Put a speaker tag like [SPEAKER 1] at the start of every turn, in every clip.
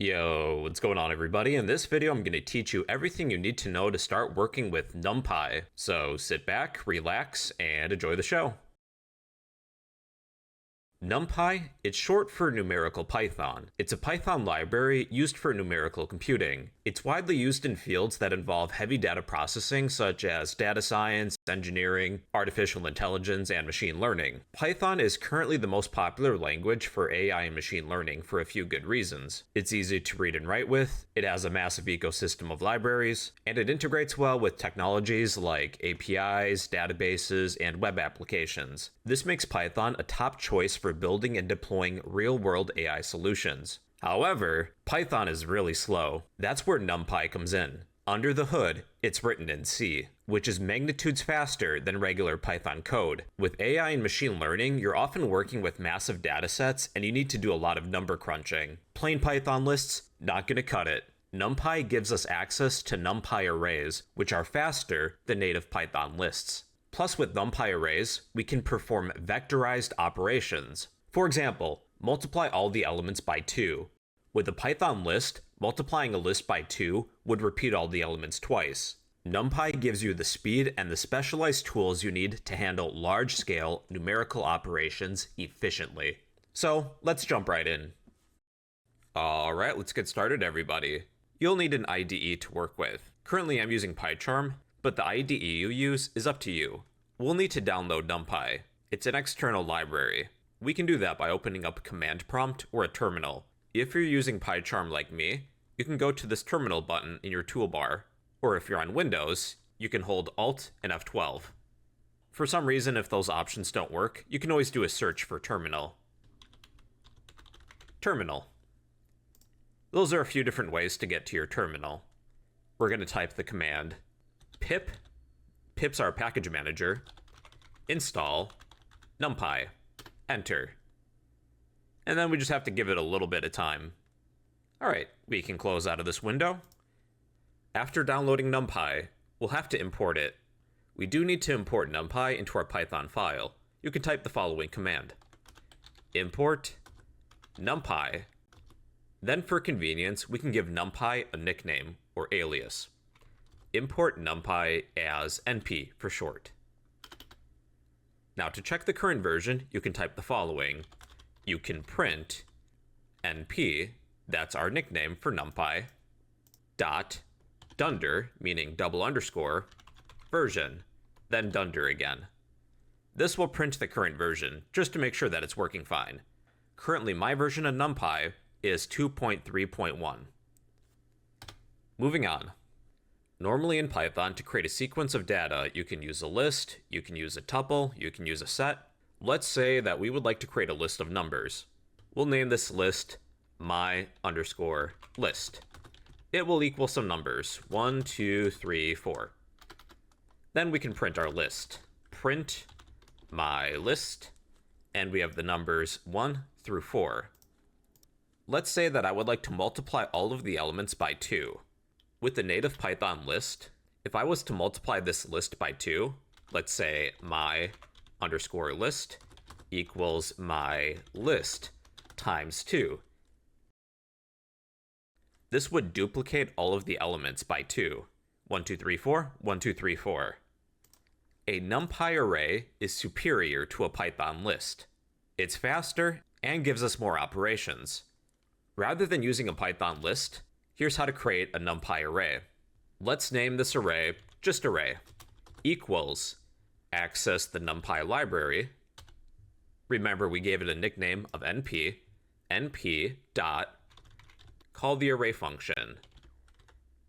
[SPEAKER 1] Yo, what's going on everybody? In this video, I'm going to teach you everything you need to know to start working with NumPy. So sit back, relax, and enjoy the show. NumPy, it's short for numerical Python. It's a Python library used for numerical computing. It's widely used in fields that involve heavy data processing such as data science, engineering, artificial intelligence, and machine learning. Python is currently the most popular language for AI and machine learning for a few good reasons. It's easy to read and write with, it has a massive ecosystem of libraries, and it integrates well with technologies like APIs, databases, and web applications. This makes Python a top choice for building and deploying real-world AI solutions. However, Python is really slow. That's where NumPy comes in. Under the hood, it's written in C, which is magnitudes faster than regular Python code. With AI and machine learning, you're often working with massive datasets and you need to do a lot of number crunching. Plain Python lists, not gonna cut it. NumPy gives us access to NumPy arrays, which are faster than native Python lists. Plus, with NumPy arrays, we can perform vectorized operations. For example, multiply all the elements by 2. With a Python list, multiplying a list by 2 would repeat all the elements twice. NumPy gives you the speed and the specialized tools you need to handle large-scale numerical operations efficiently. So, let's jump right in. Alright, let's get started everybody. You'll need an IDE to work with. Currently I'm using PyCharm, but the IDE you use is up to you. We'll need to download NumPy. It's an external library. We can do that by opening up a command prompt or a terminal. If you're using PyCharm like me, you can go to this terminal button in your toolbar, or if you're on Windows, you can hold Alt and F12. For some reason, if those options don't work, you can always do a search for terminal. Terminal. Those are a few different ways to get to your terminal. We're going to type the command pip's our package manager, install NumPy, enter. And then we just have to give it a little bit of time. Alright, we can close out of this window. After downloading NumPy, we'll have to import it. We do need to import NumPy into our Python file. You can type the following command: import NumPy. Then for convenience, we can give NumPy a nickname or alias. Import NumPy as np for short. Now to check the current version, you can type the following. You can print np, that's our nickname for NumPy, dot dunder, meaning double underscore, version, then dunder again. This will print the current version, just to make sure that it's working fine. Currently, my version of NumPy is 2.3.1. Moving on. Normally in Python, to create a sequence of data, you can use a list, you can use a tuple, you can use a set. Let's say that we would like to create a list of numbers. We'll name this list my_list. It will equal some numbers, 1, 2, 3, 4. Then we can print our list. Print my list, and we have the numbers 1 through 4. Let's say that I would like to multiply all of the elements by 2. With the native Python list, if I was to multiply this list by 2, let's say my_list equals my list times 2. This would duplicate all of the elements by 2. 1, 2, 3, 4, 1, 2, 3, 4. A NumPy array is superior to a Python list. It's faster and gives us more operations. Rather than using a Python list, here's how to create a NumPy array. Let's name this array just array. Equals access the NumPy library. Remember, we gave it a nickname of np. np dot call the array function,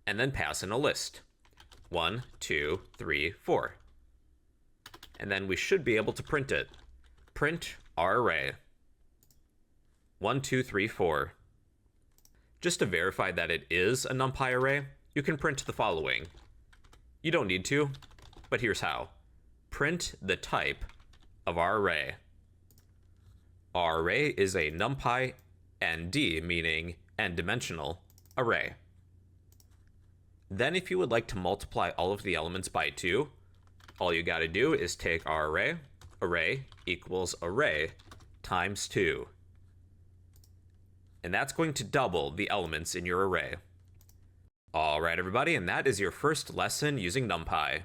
[SPEAKER 1] and then pass in a list. 1, 2, 3, 4. And then we should be able to print it. Print our array. 1, 2, 3, 4. Just to verify that it is a NumPy array, you can print the following. You don't need to, but here's how. Print the type of our array. Our array is a NumPy ND, meaning n-dimensional, array. Then if you would like to multiply all of the elements by 2, all you gotta do is take our array equals array times 2. and that's going to double the elements in your array. Alright everybody, and that is your first lesson using NumPy.